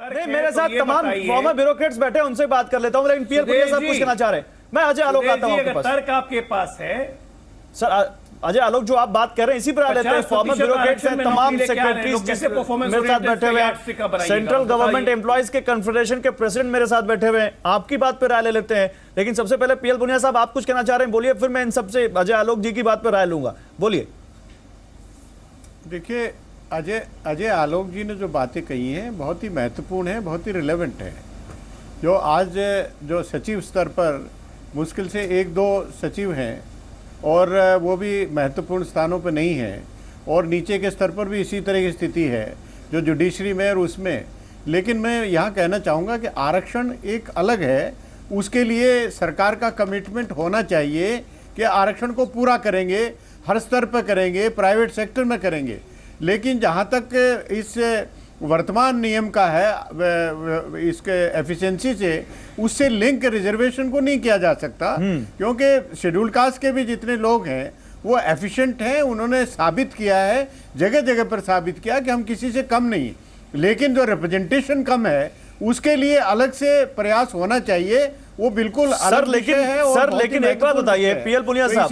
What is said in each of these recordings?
नहीं, मेरे साथ तमाम फॉर्मर ब्यूरोक्रेट्स बैठे हैं, उनसे बात कर लेता हूं, लेकिन पीएल पुनिया साहब कुछ कहना चाह रहे हैं। मैं अजय आलोक आता हूं आपके पास। तर्क आपके पास है सर, अजय आलोक जो आप बात कर रहे हैं इसी पर आ लेते हैं। फॉर्मर ब्यूरोक्रेट्स हैं, तमाम सेक्रेटरीज मेरे साथ बैठे हुए हैं, सेंट्रल गवर्नमेंट एम्प्लॉइज के कन्फेडरेशन के प्रेसिडेंट मेरे साथ बैठे हुए हैं, आपकी बात पर राय ले लेते हैं। लेकिन सबसे पहले पीएल पुनिया साहब, आप कुछ कहना चाह रहे हैं, बोलिए, फिर मैं इन सबसे अजय आलोक जी की बात पर राय लूंगा। बोलिए। देखिए, अजय आलोक जी ने जो बातें कही हैं बहुत ही महत्वपूर्ण है, बहुत ही रिलेवेंट है। जो आज जो सचिव स्तर पर मुश्किल से 1-2 सचिव हैं और वो भी महत्वपूर्ण स्थानों पर नहीं हैं, और नीचे के स्तर पर भी इसी तरह की स्थिति है जो जुडिशरी में और उसमें। लेकिन मैं यहाँ कहना चाहूँगा कि आरक्षण एक अलग है, उसके लिए सरकार का कमिटमेंट होना चाहिए कि आरक्षण को पूरा करेंगे, हर स्तर पर करेंगे, प्राइवेट सेक्टर में करेंगे। लेकिन जहाँ तक इस वर्तमान नियम का है, इसके एफिशिएंसी से उससे लिंक रिजर्वेशन को नहीं किया जा सकता, क्योंकि शेड्यूल कास्ट के भी जितने लोग हैं वो एफिशिएंट हैं। उन्होंने साबित किया है, जगह जगह पर साबित किया कि हम किसी से कम नहीं। लेकिन जो रिप्रेजेंटेशन कम है उसके लिए अलग से प्रयास होना चाहिए, वो बिल्कुल अलग लेकिन है। सर, लेकिन एक बात बताइए पीएल पुनिया साहब,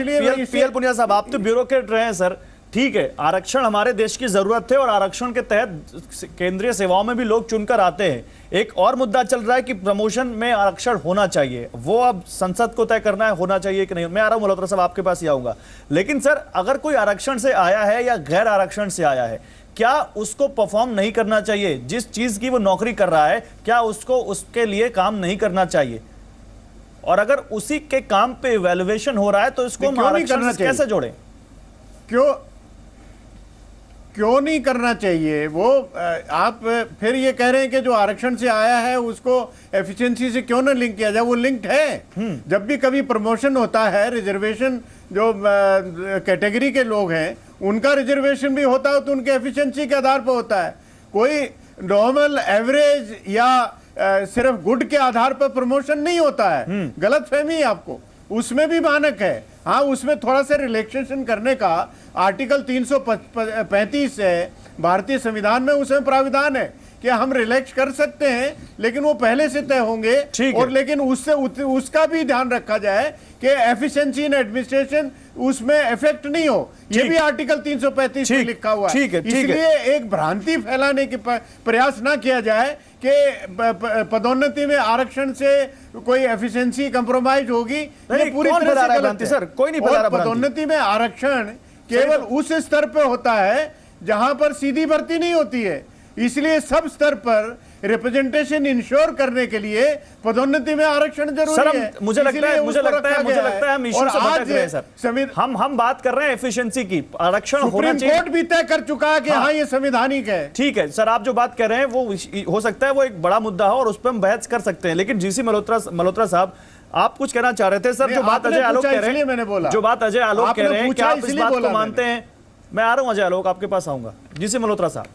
पीएल पुनिया साहब, आप तो ब्यूरोक्रेट रहे हैं सर, ठीक है, आरक्षण हमारे देश की जरूरत है और आरक्षण के तहत केंद्रीय सेवाओं में भी लोग चुनकर आते हैं। एक और मुद्दा चल रहा है कि प्रमोशन में आरक्षण होना चाहिए, वो अब संसद को तय करना है होना चाहिए कि नहीं। मैं आ रहा हूं मल्होत्रा साहब, आपके पास ही आऊंगा। लेकिन सर, अगर कोई आरक्षण से आया है या गैर आरक्षण से आया है, क्या उसको परफॉर्म नहीं करना चाहिए? जिस चीज की वो नौकरी कर रहा है, क्या उसको उसके लिए काम नहीं करना चाहिए? और अगर उसी के काम पे इवैल्यूएशन हो रहा है तो इसको आरक्षण कैसे जोड़ें? क्यों नहीं करना चाहिए? वो आप फिर ये कह रहे हैं कि जो आरक्षण से आया है उसको एफिशिएंसी से क्यों ना लिंक किया जाए? वो लिंक्ड है। जब भी कभी प्रमोशन होता है, रिजर्वेशन जो कैटेगरी के लोग हैं उनका रिजर्वेशन भी होता है तो उनके एफिशिएंसी के आधार पर होता है। कोई नॉर्मल एवरेज या सिर्फ गुड के आधार पर प्रमोशन नहीं होता है। गलत फहमी है आपको, उसमें भी मानक है। हाँ, उसमें थोड़ा सा रिलैक्सेशन करने का आर्टिकल 335 है भारतीय संविधान में, उसमें प्राविधान है कि हम रिलैक्स कर सकते हैं, लेकिन वो पहले से तय होंगे। और लेकिन उससे उसका भी ध्यान रखा जाए कि एफिशिएंसी इन एडमिनिस्ट्रेशन उसमें इफेक्ट नहीं हो। ये भी आर्टिकल 335 में लिखा हुआ है। इसलिए एक भ्रांति फैलाने के प्रयास ना किया जाए कि पदोन्नति में आरक्षण से कोई एफिशिएंसी कंप्रोमाइज होगी। ये पूरी तरह से गलत है सर। कोई नहीं बता रहा। पदोन्नति में आरक्षण केवल उस स्तर पे होता है जहां पर सीधी भर्ती नहीं होती है। इसलिए सब स्तर पर रिप्रेजेंटेशन इंश्योर करने के लिए पदोन्नति में आरक्षण जरूरी है। मुझे लगता है हम इश्यू से भटक रहे हैं सर। हम बात कर रहे हैं एफिशिएंसी की। आरक्षण होना चाहिए, सुप्रीम कोर्ट भी तय कर चुका है कि हाँ ये संवैधानिक है। ठीक है सर, आप जो बात कर रहे हैं वो हो सकता है वो एक बड़ा मुद्दा हो और उस पर हम बहस कर सकते हैं। लेकिन जीसी मल्होत्रा साहब, आप कुछ कहना चाह रहे थे सर। जो बात अजय आलोक कह रहे हैं, मैंने बोला जो बात अजय आलोक कह रहे हैं, क्या आप इस बात को मानते हैं? मैं आ रहा हूं अजय आलोक, आपके पास आऊंगा। जीसी मल्होत्रा साहब,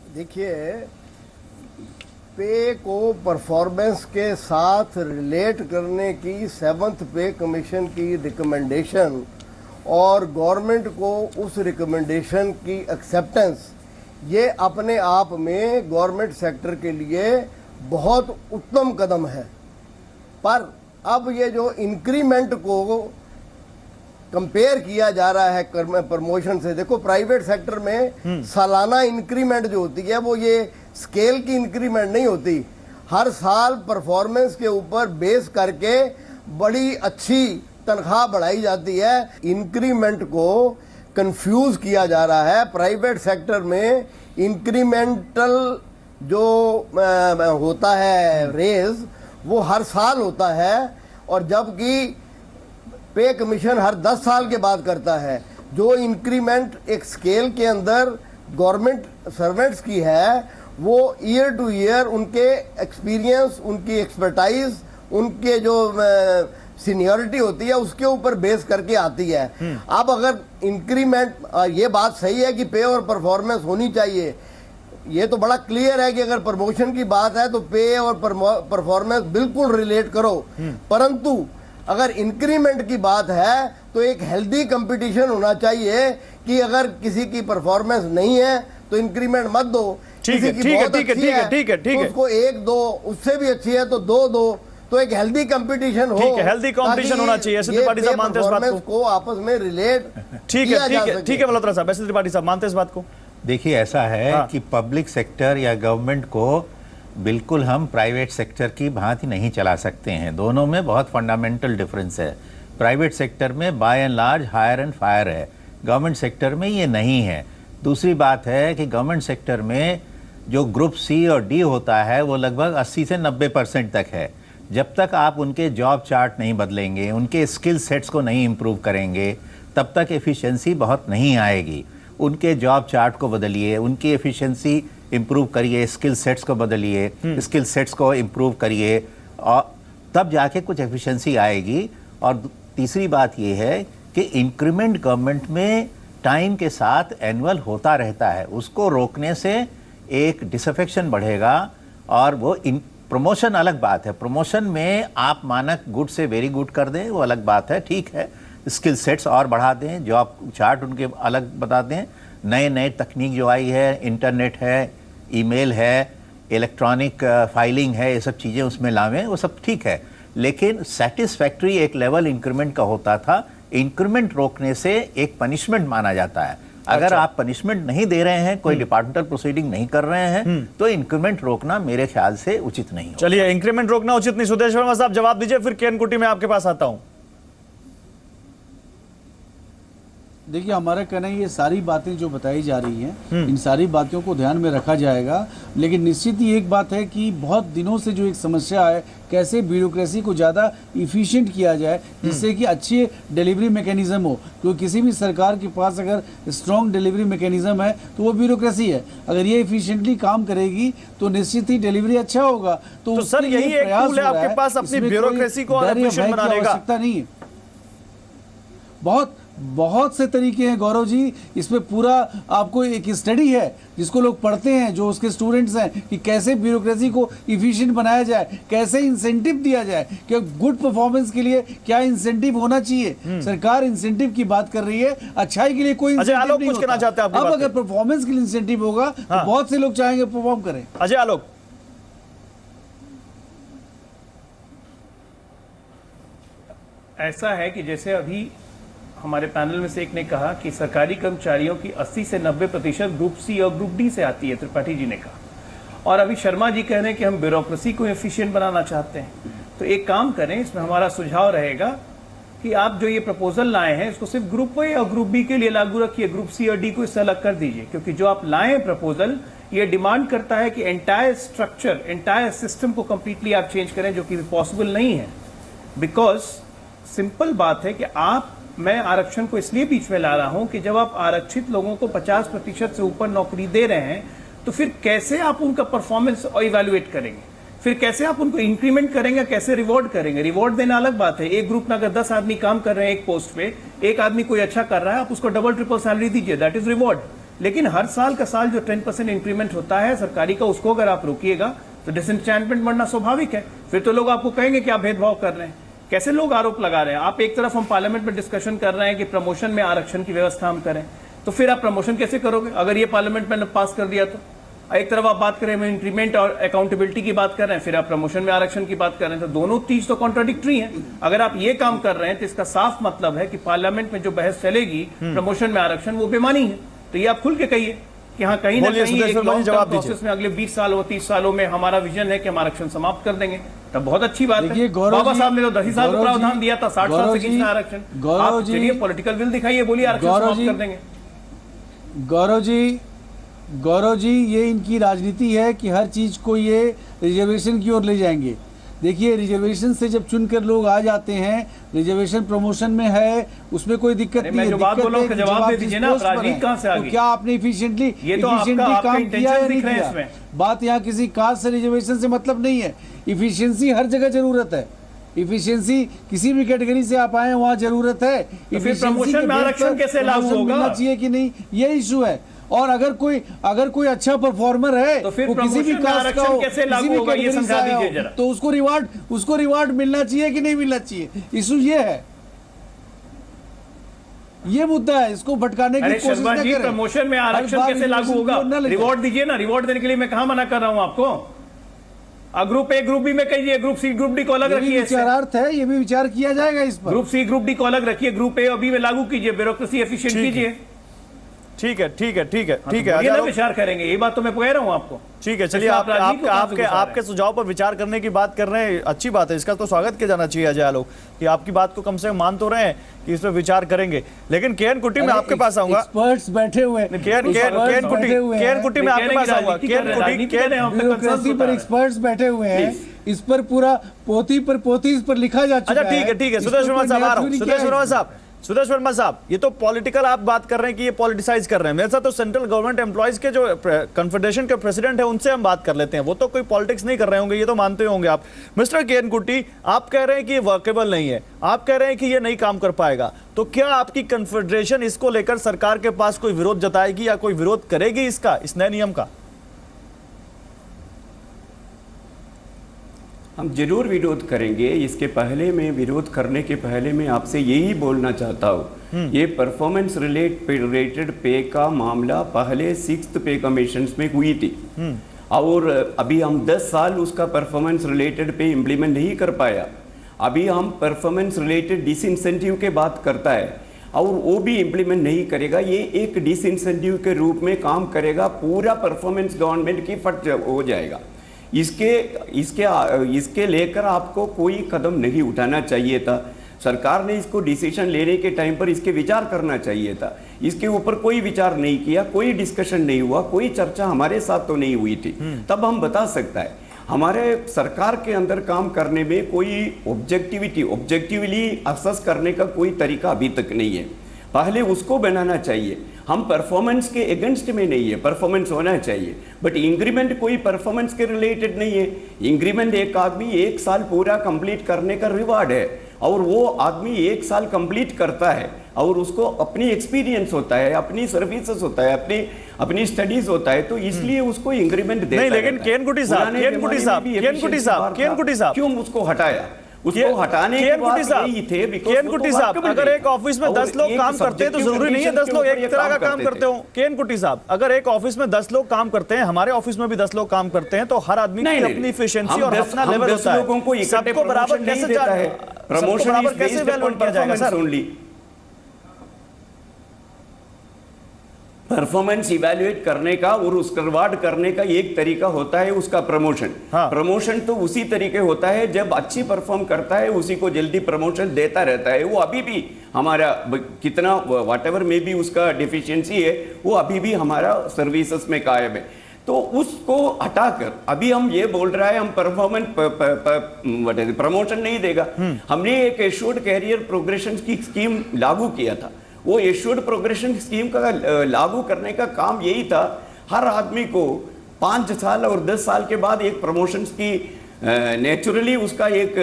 देखिए, पे को परफॉर्मेंस के साथ रिलेट करने की 7th पे कमीशन की रिकमेंडेशन और गवर्नमेंट को उस रिकमेंडेशन की एक्सेप्टेंस, ये अपने आप में गवर्नमेंट सेक्टर के लिए बहुत उत्तम कदम है। पर अब ये जो इंक्रीमेंट को कंपेयर किया जा रहा है प्रमोशन से, देखो प्राइवेट सेक्टर में सालाना इंक्रीमेंट जो होती है वो ये स्केल की इंक्रीमेंट नहीं होती। हर साल परफॉर्मेंस के ऊपर बेस करके बड़ी अच्छी तनख्वाह बढ़ाई जाती है। इंक्रीमेंट को कंफ्यूज किया जा रहा है। प्राइवेट सेक्टर में इंक्रीमेंटल जो होता है रेज, वो हर साल होता है, और जबकि पे कमीशन हर 10 साल के बाद करता है। जो इंक्रीमेंट एक स्केल के अंदर गवर्नमेंट सर्वेंट्स की है, वो ईयर टू ईयर उनके एक्सपीरियंस, उनकी एक्सपर्टाइज, उनके जो सीनियरिटी होती है उसके ऊपर बेस करके आती है। अब अगर इंक्रीमेंट, ये बात सही है कि पे और परफॉर्मेंस होनी चाहिए, ये तो बड़ा क्लियर है कि अगर प्रमोशन की बात है तो पे और परफॉर्मेंस बिल्कुल रिलेट करो। परंतु अगर इंक्रीमेंट की बात है तो एक हेल्दी कंपटीशन होना चाहिए कि अगर किसी की परफॉर्मेंस नहीं है तो इंक्रीमेंट मत दो, ठीक है, किसी की ठीक है, बहुत ठीक है, अच्छी ठीक है, ठीक है, ठीक तो है। उसको 1 2, उससे भी अच्छी है तो 2 दो, तो एक हेल्दी कंपटीशन हो। ठीक है, healthy competition होना चाहिए। ऐसे त्रिपाठी साहब मानते हैं इस बात को? आपस में रिलेट ठीक है, ठीक है, ठीक है मल्होत्रा साहब, ऐसे त्रिपाठी साहब मानते हैं इस बात को? देखिए ऐसा है हाँ। कि पब्लिक सेक्टर या गवर्नमेंट को बिल्कुल हम प्राइवेट सेक्टर की भांति नहीं चला सकते हैं। दोनों में बहुत फंडामेंटल डिफरेंस है। प्राइवेट सेक्टर में by and large hire and fire है, गवर्नमेंट सेक्टर में ये नहीं है। दूसरी बात है कि गवर्नमेंट सेक्टर में जो ग्रुप सी और डी होता है वो लगभग 80 से 90% तक है। जब तक आप उनके जॉब चार्ट नहीं बदलेंगे, उनके स्किल सेट्स को नहीं इम्प्रूव करेंगे, तब तक एफिशिएंसी बहुत नहीं आएगी। उनके जॉब चार्ट को बदलिए, उनकी एफिशिएंसी इम्प्रूव करिए, स्किल सेट्स को बदलिए, स्किल सेट्स को इम्प्रूव करिए, और तब जाके कुछ एफिशिएंसी आएगी। और तीसरी बात ये है कि इंक्रीमेंट गवर्नमेंट में टाइम के साथ एनुअल होता रहता है, उसको रोकने से एक डिसअफेक्शन बढ़ेगा। और वो प्रमोशन अलग बात है, प्रमोशन में आप मानक गुड से वेरी गुड कर दें, वो अलग बात है, ठीक है। स्किल सेट्स और बढ़ा दें, जॉब चार्ट उनके अलग बता दें, नए नए तकनीक जो आई है, इंटरनेट है, ईमेल है, इलेक्ट्रॉनिक फाइलिंग है, ये सब चीज़ें उसमें लावें, वो सब ठीक है। लेकिन सेटिस्फैक्ट्री एक लेवल इंक्रीमेंट का होता था, इंक्रीमेंट रोकने से एक पनिशमेंट माना जाता है। अगर आप पनिशमेंट नहीं दे रहे हैं, कोई डिपार्टमेंटल प्रोसीडिंग नहीं कर रहे हैं, तो इंक्रीमेंट रोकना मेरे ख्याल से उचित नहीं होगा। चलिए, इंक्रीमेंट रोकना उचित नहीं। सुदेश वर्मा साहब जवाब दीजिए, फिर केएन कुटी में आपके पास आता हूं। देखिए, हमारा कहना है ये सारी बातें जो बताई जा रही हैं, इन सारी बातों को ध्यान में रखा जाएगा। लेकिन निश्चित ही एक बात है कि बहुत दिनों से जो एक समस्या है, कैसे ब्यूरोक्रेसी को ज़्यादा इफिशिएंट किया जाए जिससे कि अच्छे डिलीवरी मैकेनिज्म हो। क्योंकि किसी भी सरकार के पास अगर स्ट्रॉन्ग डिलीवरी मैकेनिज्म है तो वो ब्यूरोक्रेसी है। अगर ये इफिशिएंटली काम करेगी तो निश्चित ही डिलीवरी अच्छा होगा। तो सर यही एक टूल है आपके पास अपनी ब्यूरोक्रेसी को और एफिशिएंट बनाने का? आवश्यकता नहीं है। बहुत से तरीके हैं गौरव जी, इसमें पूरा आपको एक स्टडी है जिसको लोग पढ़ते हैं, जो उसके स्टूडेंट्स हैं, कि कैसे ब्यूरोक्रेसी को इफिशिएंट बनाया जाए, कैसे इंसेंटिव दिया जाए, कि गुड परफॉर्मेंस के लिए क्या इंसेंटिव होना चाहिए। सरकार इंसेंटिव की बात कर रही है, अच्छाई के लिए कोई इंसेंटिव नहीं होता। अब अगर परफॉर्मेंस के लिए इंसेंटिव होगा तो बहुत से लोग चाहेंगे परफॉर्म करें। अजय आलोक, ऐसा है कि जैसे अभी हमारे पैनल में से एक ने कहा कि सरकारी कर्मचारियों की 80 से 90% ग्रुप सी और ग्रुप डी से आती है, त्रिपाठी जी ने कहा, और अभी शर्मा जी कह रहे हैं कि हम ब्यूरोक्रेसी को एफिशिएंट बनाना चाहते हैं। तो एक काम करें, इसमें हमारा सुझाव रहेगा कि आप जो ये प्रपोजल लाए हैं इसको सिर्फ ग्रुप ए और ग्रुप बी के लिए लागू रखिए, ग्रुप सी और डी को इससे अलग कर दीजिए। क्योंकि जो आप लाए हैं प्रपोजल, ये डिमांड करता है कि एंटायर स्ट्रक्चर, एंटायर सिस्टम को कंप्लीटली आप चेंज करें, जो कि पॉसिबल नहीं है। बिकॉज सिंपल बात है कि मैं आरक्षण को इसलिए बीच में ला रहा हूं कि जब आप आरक्षित लोगों को 50% से ऊपर नौकरी दे रहे हैं, तो फिर कैसे आप उनका परफॉर्मेंस इवैल्यूएट करेंगे, फिर कैसे आप उनको इंक्रीमेंट करेंगे, कैसे रिवॉर्ड करेंगे। रिवॉर्ड देना अलग बात है। एक ग्रुप में अगर 10 आदमी काम कर रहे हैं एक पोस्ट पे, एक आदमी कोई अच्छा कर रहा है, आप उसको डबल ट्रिपल सैलरी दीजिए, दैट इज रिवॉर्ड। लेकिन हर साल का साल जो 10% इंक्रीमेंट होता है सरकारी का, उसको अगर आप रोकिएगा तो डिसएंचेंटमेंट बढ़ना स्वाभाविक है। फिर तो लोग आपको कहेंगे कि आप भेदभाव कर रहे हैं। कैसे लोग आरोप लगा रहे हैं? आप एक तरफ हम पार्लियामेंट में डिस्कशन कर रहे हैं कि प्रमोशन में आरक्षण की व्यवस्था हम करें, तो फिर आप प्रमोशन कैसे करोगे अगर ये पार्लियामेंट में पास कर दिया तो? एक तरफ आप बात करें इंक्रीमेंट और अकाउंटेबिलिटी की बात कर रहे हैं, फिर आप प्रमोशन में आरक्षण की बात कर रहे हैं, तो दोनों चीज तो कॉन्ट्राडिक्टरी है। अगर आप ये काम कर रहे हैं तो इसका साफ मतलब है कि पार्लियामेंट में जो बहस चलेगी प्रमोशन में आरक्षण, वो बेमानी है। तो ये आप खुल के कहिए कि हाँ, कहीं ना कहीं एक लॉन्ग टर्म प्रोसेस में अगले 20 साल और 30 सालों में हमारा विजन है कि हम आरक्षण समाप्त कर देंगे, तब बहुत अच्छी बात है। बाबा साहब ने तो 10 साल का प्रावधान दिया था, 60 साल से खींचना आरक्षण। आप चलिए पॉलिटिकल विल दिखाइए, बोलिए आरक्षण समाप्त कर देंगे। गौरव जी, ये इनकी राजनीति है कि हर चीज को ये रिजर्वेशन की ओर ले जाएंगे। देखिए, रिजर्वेशन से जब चुनकर लोग आ जाते हैं, रिजर्वेशन प्रमोशन में है, उसमें कोई दिक्कत नहीं है। जवाब दे दीजिए ना, राजनीति कहां से आ गई? तो क्या आपने इफिशिएंटली काम किया या नहीं किया? बात यहाँ किसी कास्ट से रिजर्वेशन से मतलब नहीं है। इफिशियंसी हर जगह जरूरत है। इफिशियंसी किसी भी कैटेगरी से आप आए वहाँ जरूरत है। प्रमोशन में आरक्षण कैसे लागू होगा, मिलना चाहिए कि नहीं, ये इशू है। और अगर कोई अच्छा परफॉर्मर है तो फिर किसी भी कास्ट का हो, कैसे लागू होगा, ये समझा दीजिए जरा। तो उसको रिवार्ड मिलना चाहिए कि नहीं मिलना चाहिए, इशू ये है। ये मुद्दा है, इसको भटकाने की अरे कोशिश शर्मा न जी, करें। प्रमोशन में हर आरक्षण बार कैसे लागू रिजर्वेशन होगा? की ओर न ले जाएं। रिवॉर्ड दीजिए ना, रिवॉर्ड देने के लिए मैं कहां मना कर रहा हूं आपको? ग्रुप ए ग्रुप बी में कहिए, ग्रुप सी ग्रुप डी को अलग ये भी रखिए, विचारार्थ है, ये भी विचार किया जाएगा इस पर। ग्रुप सी ग्रुप डी को अलग रखिए, ग्रुप ए और बी में लागू कीजिए, ब्यूरोक्रेसी एफिशिएंट कीजिए। ठीक है ठीक है ठीक है ठीक है ये ना आजाद विचार करेंगे, ये बात तो मैं कह रहा हूं आपको। ठीक है, चलिए इसमें आप राजनीति को कहां से आपके घुसा रहे आपके सुझाव पर विचार करने की बात कर रहे हैं, अच्छी बात है, इसका तो स्वागत किया जाना चाहिए अजय आलोक कि आपकी बात को कम से कम मान तो रहे हैं कि इस पर विचार करेंगे। लेकिन केएन कुट्टी में आपके पास आऊंगा, एक्सपर्ट्स बैठे हुए हैं, केएन कुट्टी में आपके पास आऊंगा, ब्यूरोक्रेसी पर एक्सपर्ट्स बैठे हुए हैं, इस पर पूरा पोथी पर पोथी इस पर लिखा जा चुका अच्छा है। ठीक है सुदेश वर्मा साहब आ रहा हूं, सुदेश वर्मा साहब, ये तो पॉलिटिकल आप बात कर रहे हैं कि ये पॉलिटिसाइज कर रहे हैं। मेरे साथ तो सेंट्रल गवर्नमेंट एम्प्लॉइज के जो कन्फेडरेशन के प्रेसिडेंट है उनसे हम बात कर लेते हैं, वो तो कोई पॉलिटिक्स नहीं कर रहे होंगे, ये तो मानते होंगे आप। मिस्टर केएन कुट्टी, आप कह रहे हैं कि ये वर्केबल नहीं है, आप कह रहे हैं कि ये नहीं काम कर पाएगा, तो क्या आपकी कन्फेडरेशन इसको लेकर सरकार के पास कोई विरोध जताएगी या कोई विरोध करेगी इसका, इस नए नियम का? हम जरूर विरोध करेंगे। इसके पहले मैं विरोध करने के पहले मैं आपसे यही बोलना चाहता हूँ, ये परफॉर्मेंस रिलेटेड पे का मामला पहले 6th पे कमीशन में हुई थी और अभी हम 10 साल उसका परफॉर्मेंस रिलेटेड पे इम्प्लीमेंट नहीं कर पाया। अभी हम परफॉर्मेंस रिलेटेड डिसइंसेंटिव के बात करता है और वो भी इम्प्लीमेंट नहीं करेगा, ये एक डिसइंसेंटिव के रूप में काम करेगा, पूरा परफॉर्मेंस गवर्नमेंट की फट हो जाएगा। इसके लेकर आपको कोई कदम नहीं उठाना चाहिए था। सरकार ने इसको डिसीजन लेने के टाइम पर इसके विचार करना चाहिए था। इसके ऊपर कोई विचार नहीं किया, कोई डिस्कशन नहीं हुआ, कोई चर्चा हमारे साथ तो नहीं हुई थी। तब हम बता सकता है हमारे सरकार के अंदर काम करने में कोई ऑब्जेक्टिवली असेस करने का कोई तरीका अभी तक नहीं है। पहले उसको बनाना चाहिए। हम परफॉर्मेंस के अगेंस्ट में नहीं है, परफॉर्मेंस होना चाहिए, बट इंक्रीमेंट कोई परफॉर्मेंस के रिलेटेड नहीं है। इंक्रीमेंट एक आदमी 1 साल पूरा कंप्लीट करने का रिवार्ड है और वो आदमी 1 साल कंप्लीट करता है और उसको अपनी एक्सपीरियंस होता है, अपनी सर्विसेज होता है, अपनी स्टडीज होता है, तो इसलिए उसको इंक्रीमेंट देता नहीं, लेकिन केएन कुट्टी साहब क्यों उसको हटाया? उसको हटाने के बाद यही थे, केएन कुट्टी साहब, अगर एक ऑफिस में 10 लोग काम करते हैं तो जरूरी नहीं है 10 लोग एक तरह का काम करते हो। केएन कुट्टी साहब, अगर एक ऑफिस में 10 लोग काम करते हैं, हमारे ऑफिस में भी 10 लोग काम करते हैं, तो हर आदमी की अपनी एफिशिएंसी और अपना लेवल होता है। सबको बराबर कैसे देता है? प्रमोशन कैसे वैल्यूएट किया जाएगा सर? परफॉर्मेंस इवैल्यूएट करने का और उसका रिवार्ड करने का एक तरीका होता है उसका प्रमोशन। प्रमोशन तो उसी तरीके होता है जब अच्छी परफॉर्म करता है उसी को जल्दी प्रमोशन देता रहता है। वो अभी भी हमारा कितना व्हाटएवर में भी उसका डिफिशियंसी है, वो अभी भी हमारा सर्विसेज में कायम है। तो उसको हटाकर अभी हम ये बोल रहा है हम परफॉर्मेंस प्रमोशन नहीं देगा। हमने एक एश्योर्ड कैरियर प्रोग्रेशन की स्कीम लागू किया था। वो एश्योर्ड प्रोग्रेशन स्कीम का लागू करने का काम यही था, हर आदमी को 5 साल और 10 साल के बाद एक प्रमोशन की नेचुरली उसका एक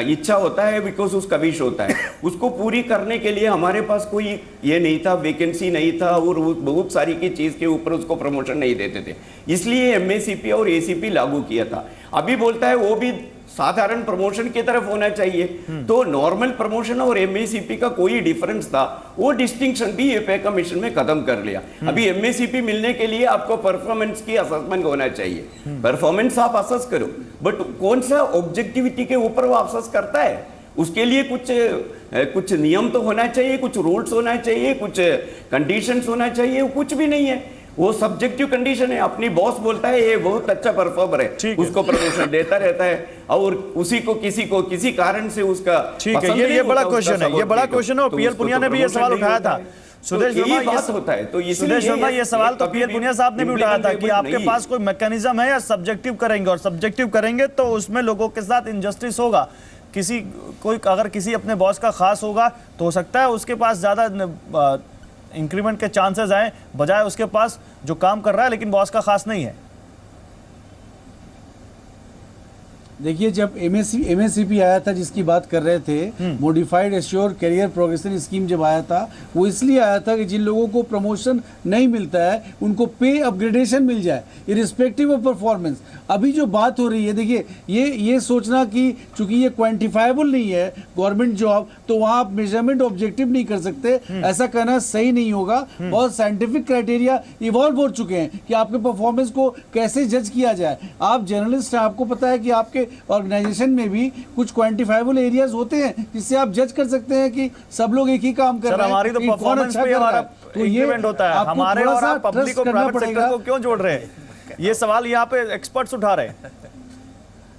इच्छा होता है, बिकॉज उसका विश होता है। उसको पूरी करने के लिए हमारे पास कोई ये नहीं था, वैकेंसी नहीं था और बहुत सारी की चीज़ के ऊपर उसको प्रमोशन नहीं देते थे, इसलिए MACP और ACP लागू किया था। अभी बोलता है वो भी साधारण प्रमोशन की तरफ होना चाहिए। तो नॉर्मल प्रमोशन और MACP का कोई डिफरेंस था, वो डिस्टिंक्शन भी ये पे कमीशन में खत्म कर लिया। अभी MACP मिलने के लिए आपको परफॉर्मेंस की असेसमेंट होना चाहिए। परफॉर्मेंस आप असेस करो, बट कौन सा ऑब्जेक्टिविटी के ऊपर वो असेस करता है, उसके लिए कुछ नियम तो होना चाहिए, कुछ रूल्स होना चाहिए, कुछ कंडीशंस होना चाहिए, वो कुछ भी नहीं है। वो सब्जेक्टिव कंडीशन है। अपनी बॉस बोलता है ये बहुत अच्छा परफॉर्मर है, उसको प्रमोशन देता रहता है और उसी को किसी कारण से उसका ठीक है। ये बड़ा क्वेश्चन है, ये बड़ा क्वेश्चन है और पीएल पुनिया ने भी ये सवाल उठाया था। सुदेश वर्मा, बात होता है तो सुदेश वर्मा, ये सवाल तो पीएल पुनिया साहब ने भी उठाया था कि आपके पास कोई मैकेनिज्म है या सब्जेक्टिव करेंगे, और सब्जेक्टिव करेंगे तो उसमें लोगों के साथ इनजस्टिस होगा। अगर किसी अपने बॉस का खास होगा तो हो सकता है उसके पास ज्यादा इंक्रीमेंट के चांसेस आए, बजाय उसके पास जो काम कर रहा है लेकिन बॉस का खास नहीं है। देखिए, जब MSCP आया था जिसकी बात कर रहे थे, modified assure career progression scheme जब आया था, वो इसलिए आया था कि जिन लोगों को प्रमोशन नहीं मिलता है उनको पे अपग्रेडेशन मिल जाए इरिस्पेक्टिव ऑफ परफॉर्मेंस। अभी जो बात हो रही है, देखिए, ये सोचना कि चूंकि ये क्वांटिफाइबल नहीं है गवर्नमेंट जॉब, तो वहां आप मेजरमेंट ऑब्जेक्टिव नहीं कर सकते, ऐसा कहना सही नहीं होगा। बहुत साइंटिफिक क्राइटेरिया इवॉल्व हो चुके हैं कि आपके परफॉर्मेंस को कैसे जज किया जाए। आप जर्नलिस्ट हैं, आपको पता है कि आपके ऑर्गेनाइजेशन में भी कुछ क्वांटिफाइबल एरियाज होते हैं जिससे आप जज कर सकते हैं कि सब लोग एक ही काम कर रहे हैं। हमारी तो कि कौन परफॉर्मेंस अच्छा पे कर रहा हमारा है। तो ये इंक्रीमेंट होता है, आपको हमारे थोड़ा और सा आप पब्लिक ट्रस्ट को करना प्राइवेट सेक्टर पड़ेगा। को क्यों जोड़ रहे हैं? ये सवाल यहाँ पे एक्सपर्ट्स उठा रहे हैं।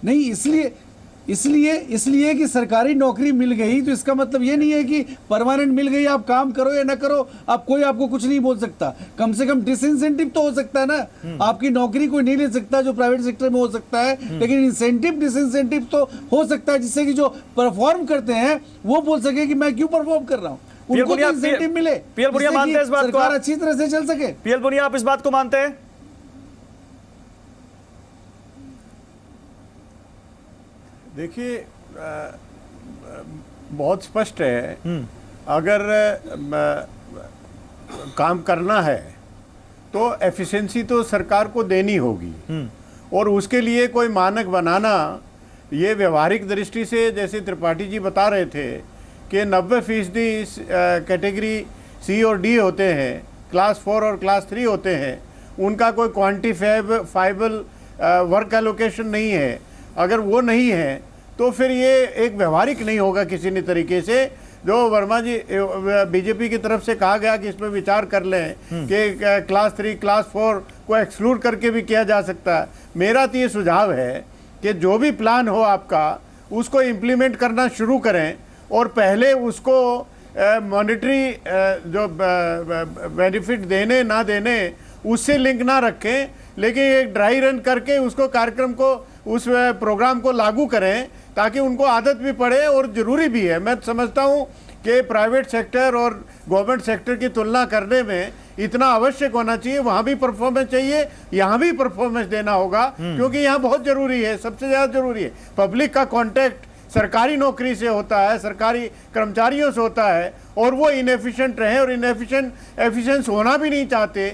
नहीं, इसलिए कि सरकारी नौकरी मिल गई तो इसका मतलब ये नहीं है कि परमानेंट मिल गई, आप काम करो या ना करो, आप कोई आपको कुछ नहीं बोल सकता। कम से कम डिसइंसेंटिव तो हो सकता है ना। आपकी नौकरी कोई नहीं ले सकता जो प्राइवेट सेक्टर में हो सकता है, लेकिन इंसेंटिव डिसइंसेंटिव तो हो सकता है जिससे कि जो परफॉर्म करते हैं वो बोल सके कि मैं क्यों परफॉर्म कर रहा हूँ, उनको तो इंसेंटिव मिले, पीएल बुनिया मानते हैं इस बात को? सरकार अच्छी तरह से चल सके। पीएल बुनिया, आप इस बात को मानते हैं? देखिए, बहुत स्पष्ट है, अगर काम करना है तो एफिशिएंसी तो सरकार को देनी होगी, और उसके लिए कोई मानक बनाना, ये व्यवहारिक दृष्टि से, जैसे त्रिपाठी जी बता रहे थे कि 90% कैटेगरी सी और डी होते हैं, क्लास 4 और क्लास 3 होते हैं, उनका कोई क्वांटिफाइबल वर्क एलोकेशन नहीं है। अगर वो नहीं है तो फिर ये एक व्यवहारिक नहीं होगा किसी भी तरीके से। जो वर्मा जी बीजेपी की तरफ से कहा गया कि इसमें विचार कर लें कि क्लास 3 क्लास 4 को एक्सक्लूड करके भी किया जा सकता है। मेरा तो ये सुझाव है कि जो भी प्लान हो आपका, उसको इम्प्लीमेंट करना शुरू करें, और पहले उसको मॉनेटरी जो बेनिफिट देने ना देने उससे लिंक ना रखें, लेकिन एक ड्राई रन करके उसको कार्यक्रम को, उस प्रोग्राम को लागू करें ताकि उनको आदत भी पड़े, और ज़रूरी भी है। मैं समझता हूँ कि प्राइवेट सेक्टर और गवर्नमेंट सेक्टर की तुलना करने में इतना आवश्यक होना चाहिए, वहाँ भी परफॉर्मेंस चाहिए, यहाँ भी परफॉर्मेंस देना होगा, क्योंकि यहाँ बहुत ज़रूरी है, सबसे ज़्यादा ज़रूरी है। पब्लिक का कॉन्टैक्ट सरकारी नौकरी से होता है, सरकारी कर्मचारियों से होता है, और वो इनएफिशिएंट रहे, और एफिशिएंस होना भी नहीं चाहते।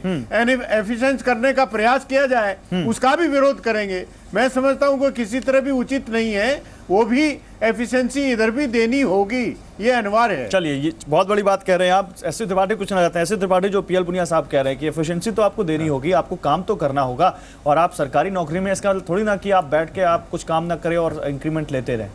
एफिशिएंस करने का प्रयास किया जाए, उसका भी विरोध करेंगे। मैं समझता हूँ कि किसी तरह भी उचित नहीं है, वो भी एफिशिएंसी इधर भी देनी होगी, ये अनिवार्य है। चलिए, ये बहुत बड़ी बात कह रहे हैं आप। एस सी त्रिपाठी पूछना चाहते हैं। एस सी त्रिपाठी, जो पीएल पुनिया साहब कह रहे हैं कि एफिशिएंसी तो आपको देनी होगी, आपको काम तो करना होगा, और आप सरकारी नौकरी में, इसका थोड़ी ना कि आप बैठ के आप कुछ काम ना करें और इंक्रीमेंट लेते रहें।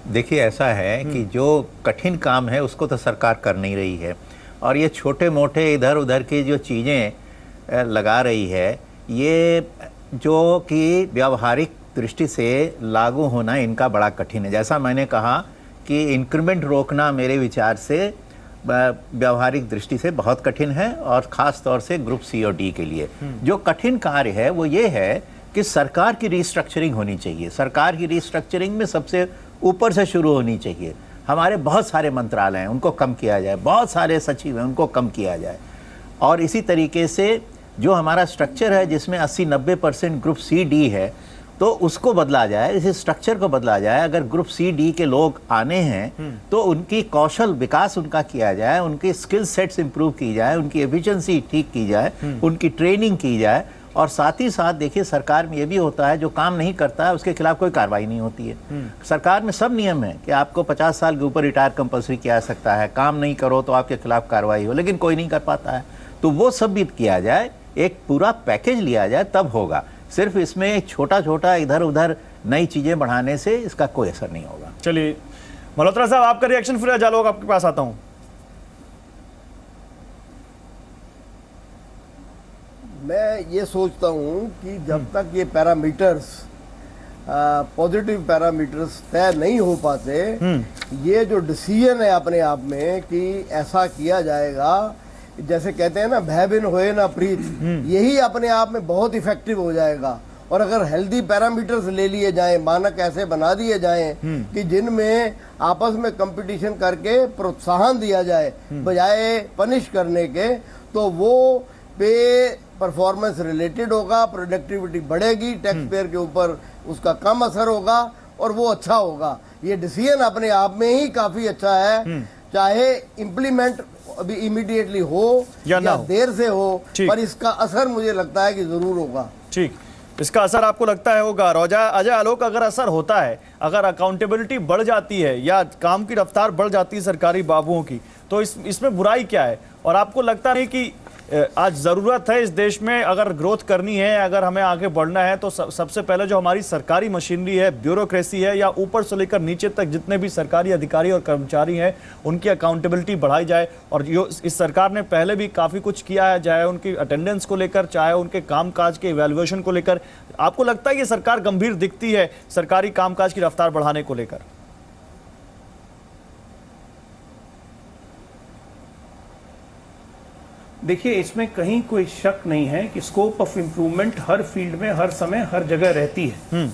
देखिए, ऐसा है कि जो कठिन काम है उसको तो सरकार कर नहीं रही है, और ये छोटे मोटे इधर उधर की जो चीज़ें लगा रही है, ये जो कि व्यावहारिक दृष्टि से लागू होना इनका बड़ा कठिन है। जैसा मैंने कहा कि इंक्रीमेंट रोकना मेरे विचार से व्यावहारिक दृष्टि से बहुत कठिन है, और ख़ास तौर से ग्रुप सी और डी के लिए जो कठिन कार्य है वो ये है कि सरकार की रिस्ट्रक्चरिंग होनी चाहिए। सरकार की रिस्ट्रक्चरिंग में सबसे ऊपर से शुरू होनी चाहिए। हमारे बहुत सारे मंत्रालय हैं, उनको कम किया जाए, बहुत सारे सचिव हैं, उनको कम किया जाए, और इसी तरीके से जो हमारा स्ट्रक्चर है जिसमें 80-90% ग्रुप सी डी है, तो उसको बदला जाए, इस स्ट्रक्चर को बदला जाए। अगर ग्रुप सी डी के लोग आने हैं तो उनकी कौशल विकास उनका किया जाए, उनकी स्किल सेट्स इंप्रूव की जाए, उनकी एफिशिएंसी ठीक की जाए, उनकी ट्रेनिंग की जाए, और साथ ही साथ देखिए, सरकार में ये भी होता है जो काम नहीं करता है उसके खिलाफ कोई कार्रवाई नहीं होती है। सरकार में सब नियम है कि आपको 50 साल के ऊपर रिटायर कंपल्सरी किया जा सकता है, काम नहीं करो तो आपके खिलाफ कार्रवाई हो, लेकिन कोई नहीं कर पाता है। तो वो सब भी किया जाए, एक पूरा पैकेज लिया जाए, तब होगा। सिर्फ इसमें छोटा छोटा इधर उधर नई चीजें बढ़ाने से इसका कोई असर नहीं होगा। चलिए मल्होत्रा साहब, आपका रिएक्शन, फिर जालोग आपके पास आता हूं। मैं ये सोचता हूँ कि जब तक ये पैरामीटर्स, पॉजिटिव पैरामीटर्स तय नहीं हो पाते, ये जो डिसीजन है अपने आप में कि ऐसा किया जाएगा, जैसे कहते हैं ना, भय बिन होए ना प्रीत, यही अपने आप में बहुत इफेक्टिव हो जाएगा। और अगर हेल्दी पैरामीटर्स ले लिए जाएं, मानक ऐसे बना दिए जाएं कि जिनमें आपस में कंपटीशन करके प्रोत्साहन दिया जाए बजाय पनिश करने के, तो वो पे परफॉर्मेंस रिलेटेड होगा, प्रोडक्टिविटी बढ़ेगी, टैक्स पेयर के ऊपर उसका कम असर होगा, और वो अच्छा होगा। ये डिसीजन अपने आप में ही काफी अच्छा है, चाहे इम्प्लीमेंट अभी इमीडिएटली हो या ना हो, देर से हो, ठीक। पर इसका असर मुझे लगता है कि जरूर होगा। ठीक, इसका असर आपको लगता है होगा। अजय आलोक, अगर असर होता है, अगर अकाउंटेबिलिटी बढ़ जाती है या काम की रफ्तार बढ़ जाती है सरकारी बाबुओं की, तो इसमें बुराई क्या है? और आपको लगता है कि आज ज़रूरत है इस देश में, अगर ग्रोथ करनी है, अगर हमें आगे बढ़ना है, तो सबसे पहले जो हमारी सरकारी मशीनरी है, ब्यूरोक्रेसी है, या ऊपर से लेकर नीचे तक जितने भी सरकारी अधिकारी और कर्मचारी हैं, उनकी अकाउंटेबिलिटी बढ़ाई जाए। और इस सरकार ने पहले भी काफ़ी कुछ किया है, चाहे उनकी अटेंडेंस को लेकर, चाहे उनके कामकाज के इवैल्यूएशन को लेकर। आपको लगता है ये सरकार गंभीर दिखती है सरकारी कामकाज की रफ्तार बढ़ाने को लेकर? देखिए, इसमें कहीं कोई शक नहीं है कि scope of improvement her field में, हर समय, हर जगह रहती है।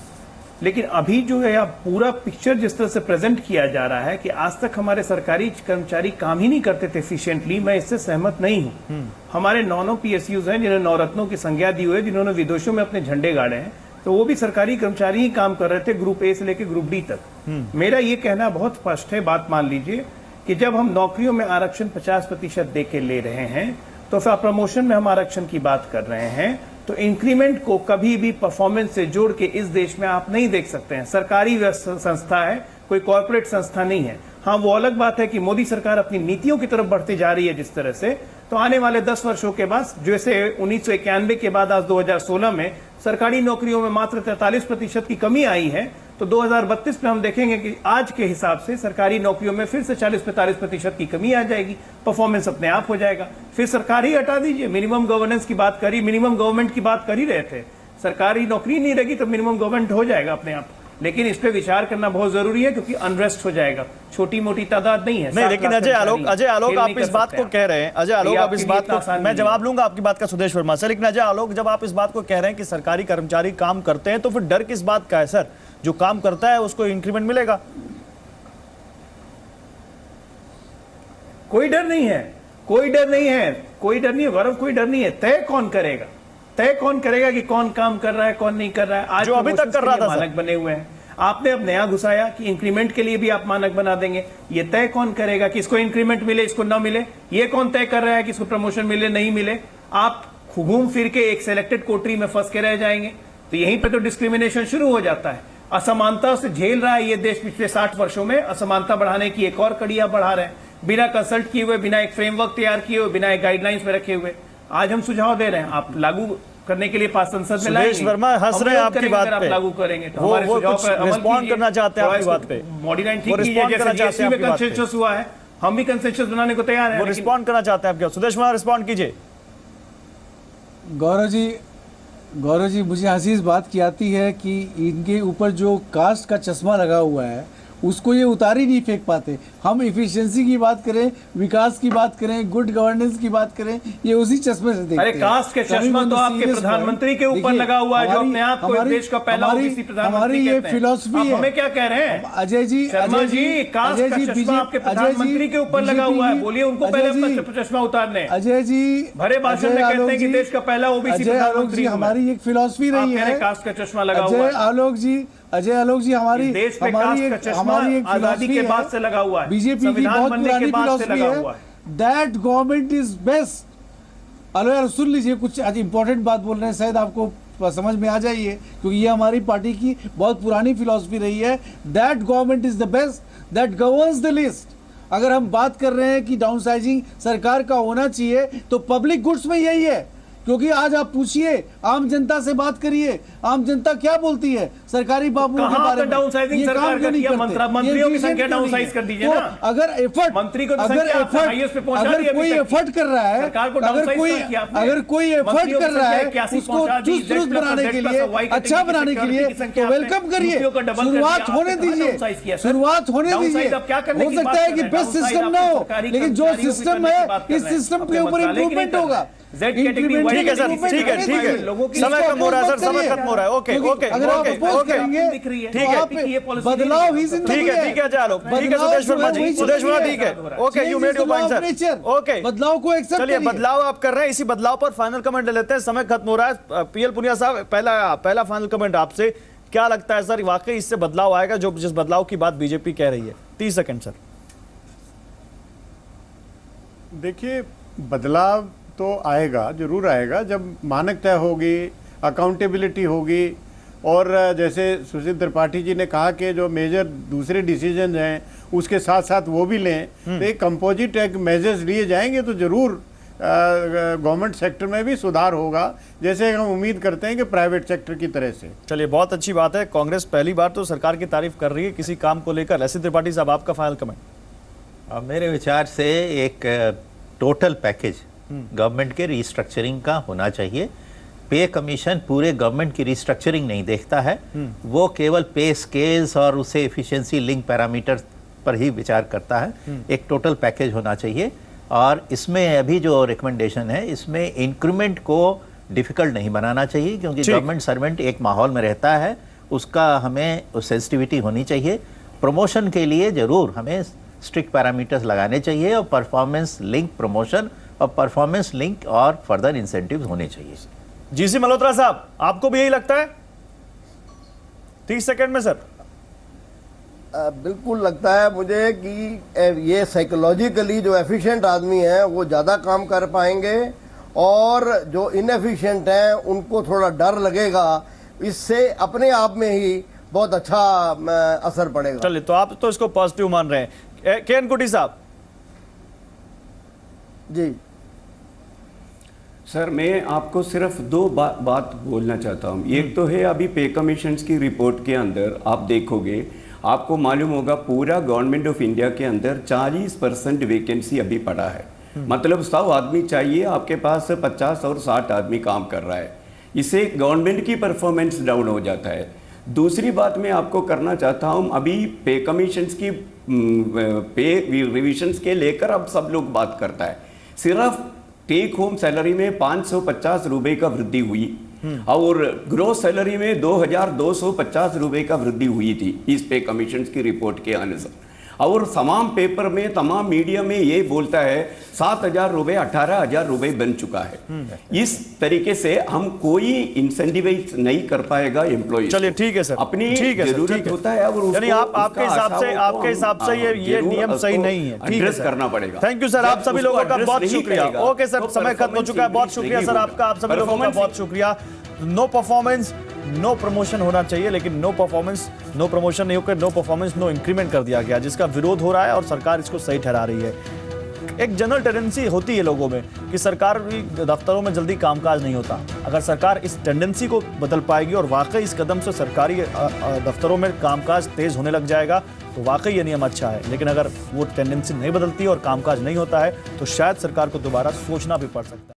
लेकिन अभी जो है आप पूरा पिक्चर जिस तरह से प्रेजेंट किया जा रहा है कि आज तक हमारे सरकारी कर्मचारी काम ही नहीं करते थे एफिशिएंटली, मैं इससे सहमत नहीं हूं। हमारे 9 PSUs हैं जिन्हें नवरत्नों की संज्ञा दी हुई है, जिन्होंने विदेशों में अपने झंडे गाड़े हैं, तो वो भी सरकारी कर्मचारी ही काम कर रहे थे, ग्रुप ए से लेकर ग्रुप डी तक। मेरा ये कहना बहुत स्पष्ट है, बात मान लीजिए कि जब हम नौकरियों में आरक्षण 50% दे के ले रहे हैं, तो फिर प्रमोशन में हम आरक्षण की बात कर रहे हैं, तो इंक्रीमेंट को कभी भी परफॉर्मेंस से जोड़ के इस देश में आप नहीं देख सकते हैं। सरकारी संस्था है, कोई कॉर्पोरेट संस्था नहीं है। हाँ, वो अलग बात है कि मोदी सरकार अपनी नीतियों की तरफ बढ़ती जा रही है जिस तरह से, तो आने वाले 10 वर्षों के बाद, जैसे 1991 के बाद आज 2016 में सरकारी नौकरियों में मात्र 43% की कमी आई है, तो 2032 में हम देखेंगे कि आज के हिसाब से सरकारी नौकरियों में फिर से 40-45% की कमी आ जाएगी, परफॉर्मेंस अपने आप हो जाएगा। फिर सरकार ही हटा दीजिए, मिनिमम गवर्नेंस की बात करी, मिनिमम गवर्नमेंट की बात कर ही रहे थे, सरकारी नौकरी नहीं रहेगी तो मिनिमम गवर्नमेंट हो जाएगा अपने आप। लेकिन इस पे विचार करना बहुत जरूरी है, क्योंकि अनरेस्ट हो जाएगा, छोटी मोटी तादाद नहीं है। नहीं, लेकिन अजय आलोक आप इस बात को कह रहे हैं, अजय आलोक आप इस बात को, मैं जवाब लूंगा आपकी बात का सुदेश वर्मा से, लेकिन अजय आलोक, जब आप इस बात को कह रहे हैं कि सरकारी कर्मचारी काम करते हैं, तो फिर डर किस बात का है सर? जो काम करता है उसको इंक्रीमेंट मिलेगा। कोई डर नहीं है, कोई डर नहीं है, कोई डर नहीं है गौरव, कोई डर नहीं है। तय कौन करेगा? तय कौन करेगा कि कौन काम कर रहा है, कौन नहीं कर रहा है? आज जो अभी तक कर रहा था मानक बने हुए हैं, आपने अब नया घुसाया कि इंक्रीमेंट के लिए भी आप मानक बना देंगे। ये तय कौन करेगा कि इसको इंक्रीमेंट मिले, इसको ना मिले? ये कौन तय कर रहा है कि इसको प्रमोशन मिले, नहीं मिले? आप घूम फिर के एक सिलेक्टेड कोटरी में फंस के रह जाएंगे। तो यहीं पे तो डिस्क्रिमिनेशन शुरू हो जाता है। असमानता से झेल रहा है ये देश पिछले 60 वर्षों में, असमानता बढ़ाने की एक और कड़ियां बढ़ा रहे हैं, बिना कंसल्ट किए हुए, बिना एक फ्रेमवर्क तैयार किए हुए, बिना एक गाइडलाइंस में रखे हुए। आज हम सुझाव दे रहे हैं, आप लागू करने के लिए पास संसद में लाएंगे। सुदेश वर्मा हंस रहे हैं आपकी बात पे, लागू करेंगे तो वो हमारे सुझाव कुछ पर अमल रिस्पॉन्ड करना चाहते हैं आपकी बात पे, मॉडिफाइड ठीक कीजिए, जैसे जीएसटी में कंसेंसस हुआ है, हम भी कंसेंसस बनाने को तैयार हैं। वो रिस्पॉन्ड करना चाहते हैं आपके। सुदेश वर्मा रिस्पॉन्ड कीजिए। गौरव जी, मुझे हंसी इस बात की आती है कि इनके ऊपर जो कास्ट का चश्मा लगा हुआ है उसको ये उतार ही नहीं फेंक पाते। हम इफिशिएंसी की बात करें, विकास की बात करें, गुड गवर्नेंस की बात करें, ये उसी चश्मे से देखते हैं। अरे कास्ट के चश्मा तो आपके प्रधानमंत्री के ऊपर लगा हुआ है, जो अपने आप को देश का पहला ओबीसी प्रधानमंत्री हमारी ये फिलॉसफी है। हमें क्या कह रहे हैं अजय जी? शर्मा जी, कास्ट का चश्मा आपके प्रधानमंत्री के ऊपर लगा हुआ है, बोलिए उनको पहले अपना चश्मा उतारने। अजय जी भरे भाषण में कहते हैं कि देश का पहला ओबीसी प्रधानमंत्री। हमारी एक फिलॉसफी रही है, कास्ट का चश्मा लगा हुआ है। अजय आलोक जी, हमारी देश पे कास्ट का चश्मा आजादी के बाद से लगा हुआ है, बीजेपी की बहुत पुरानी फिलॉसफी है, दैट गवर्नमेंट इज बेस्ट। अरे यार सुन लीजिए, कुछ आज इंपॉर्टेंट बात बोल रहे हैं, शायद आपको समझ में आ जाइए, क्योंकि ये हमारी पार्टी की बहुत पुरानी फिलॉसफी रही है। That government is the best that governs the list. अगर हम बात कर रहे हैं कि डाउनसाइजिंग सरकार का होना चाहिए, तो पब्लिक गुड्स में यही है। क्योंकि आज आप पूछिए, आम जनता से बात करिए, आम जनता क्या बोलती है सरकारी बाबुओं के बारे में। डाउनसाइजिंग सरकार का किया, मंत्रियों की संख्या डाउनसाइज कर दीजिए ना। अगर एफर्ट, मंत्री को अगर कोई एफर्ट कर रहा है, अगर कोई एफर्ट कर रहा है उसको चुस्त बनाने के लिए, अच्छा बनाने के लिए, तो वेलकम करिए, शुरुआत होने दीजिए, शुरुआत होने दीजिए। हो सकता है कि बेस्ट सिस्टम ना हो, लेकिन जो सिस्टम है, इस सिस्टम के ऊपर इंप्रूवमेंट होगा। ठीक है सर, ठीक है, ठीक है, समय कम हो रहा है सर, समय खत्म हो रहा है। ओके ओके ओके, ठीक है, बदलाव ही जिंदगी ठीक है, ठीक है अजय आलोक, ठीक है सुदेश वर्मा जी, सुदेश वर्मा ठीक है, okay, you made your point sir, okay, बदलाव को एक्सेप्ट चलिए, बदलाव आप कर रहे हैं, इसी बदलाव पर फाइनल कमेंट ले लेते हैं, समय खत्म हो रहा है। पीएल पुनिया साहब, पहला फाइनल कमेंट आपसे क्या लगता है सर, वाकई इससे बदलाव आएगा, जो जिस बदलाव की बात बीजेपी कह रही है? 30 सेकंड सर। देखिए, बदलाव तो आएगा, जरूर आएगा, जब मानक तय होगी, अकाउंटेबिलिटी होगी, और जैसे सुशील त्रिपाठी जी ने कहा कि जो मेजर दूसरे डिसीजन हैं उसके साथ साथ वो भी लें, तो एक कंपोजिट एक मेजर्स लिए जाएंगे तो जरूर गवर्नमेंट सेक्टर में भी सुधार होगा, जैसे हम उम्मीद करते हैं कि प्राइवेट सेक्टर की तरह से। चलिए, बहुत अच्छी बात है। कांग्रेस पहली बार तो सरकार की तारीफ कर रही है किसी काम को लेकर। एस त्रिपाठी साहब, आपका फाइनल कमेंट। मेरे विचार से एक टोटल पैकेज गवर्नमेंट के रिस्ट्रक्चरिंग का होना चाहिए। पे कमीशन पूरे गवर्नमेंट की रिस्ट्रक्चरिंग नहीं देखता है, वो केवल पे स्केल्स और उसे एफिशिएंसी लिंक पैरामीटर पर ही विचार करता है। एक टोटल पैकेज होना चाहिए, और इसमें अभी जो रिकमेंडेशन है इसमें इंक्रीमेंट को डिफिकल्ट नहीं बनाना चाहिए, क्योंकि गवर्नमेंट सर्वेंट एक माहौल में रहता है, उसका हमें सेंसिटिविटी होनी चाहिए। प्रमोशन के लिए जरूर हमें स्ट्रिक्ट पैरामीटर्स लगाने चाहिए, और परफॉर्मेंस लिंक प्रमोशन और परफॉर्मेंस लिंक और फर्दर इंसेंटिव्स होने चाहिए। जीसी मल्होत्रा साहब, आपको भी यही लगता है? 30 सेकंड में सर। बिल्कुल लगता है मुझे कि ये साइकोलॉजिकली जो एफिशिएंट आदमी हैं वो ज़्यादा काम कर पाएंगे, और जो इनएफिशिएंट हैं उनको थोड़ा डर लगेगा। इससे अपने आप में ही बहुत अच्छा असर पड़ेगा। चलिए, तो आप तो इसको पॉजिटिव मान रहे हैं। के.एन. कुटी साहब। जी सर, मैं आपको सिर्फ दो बात बोलना चाहता हूँ। एक तो है, अभी पे कमीशंस की रिपोर्ट के अंदर आप देखोगे, आपको मालूम होगा पूरा गवर्नमेंट ऑफ इंडिया के अंदर 40% वैकेंसी अभी पड़ा है। मतलब 100 आदमी चाहिए, आपके पास 50 और 60 आदमी काम कर रहा है। इससे गवर्नमेंट की परफॉर्मेंस डाउन हो जाता है। दूसरी बात मैं आपको करना चाहता हूँ, अभी पे कमीशंस की पे रिविजन्स के लेकर अब सब लोग बात करता है। सिर्फ टेक होम सैलरी में 550 रुपए का वृद्धि हुई, और ग्रोस सैलरी में 2250 रुपए का वृद्धि हुई थी इस पे कमीशन की रिपोर्ट के अनुसार। और तमाम पेपर में, तमाम मीडिया में ये बोलता है 7000 रुपए 18000 रुपए बन चुका है। इस तरीके से हम कोई इंसेंटिवाइज नहीं कर पाएगा एम्प्लॉय। चलिए, ठीक है सर, अपनी ठीक है, जरूरत होता है, और यानी आपके हिसाब से ये नियम सही नहीं है। ठीक है, करना पड़ेगा। थैंक यू सर, आप सभी लोगों का बहुत शुक्रिया। ओके सर, समय खत्म हो चुका है। बहुत शुक्रिया सर आपका, आप सभी लोगों का बहुत शुक्रिया। नो परफॉर्मेंस नो प्रमोशन होना चाहिए, लेकिन नो परफॉर्मेंस नो प्रमोशन नहीं होकर नो परफॉर्मेंस नो इंक्रीमेंट कर दिया गया, जिसका विरोध हो रहा है और सरकार इसको सही ठहरा रही है। एक जनरल टेंडेंसी होती है लोगों में कि सरकार दफ्तरों में जल्दी कामकाज नहीं होता। अगर सरकार इस टेंडेंसी को बदल पाएगी और वाकई इस कदम से सरकारी दफ्तरों में कामकाज तेज होने लग जाएगा, तो वाकई ये नियम अच्छा है। लेकिन अगर वो टेंडेंसी नहीं बदलती और कामकाज नहीं होता है, तो शायद सरकार को दोबारा सोचना भी पड़ सकता है।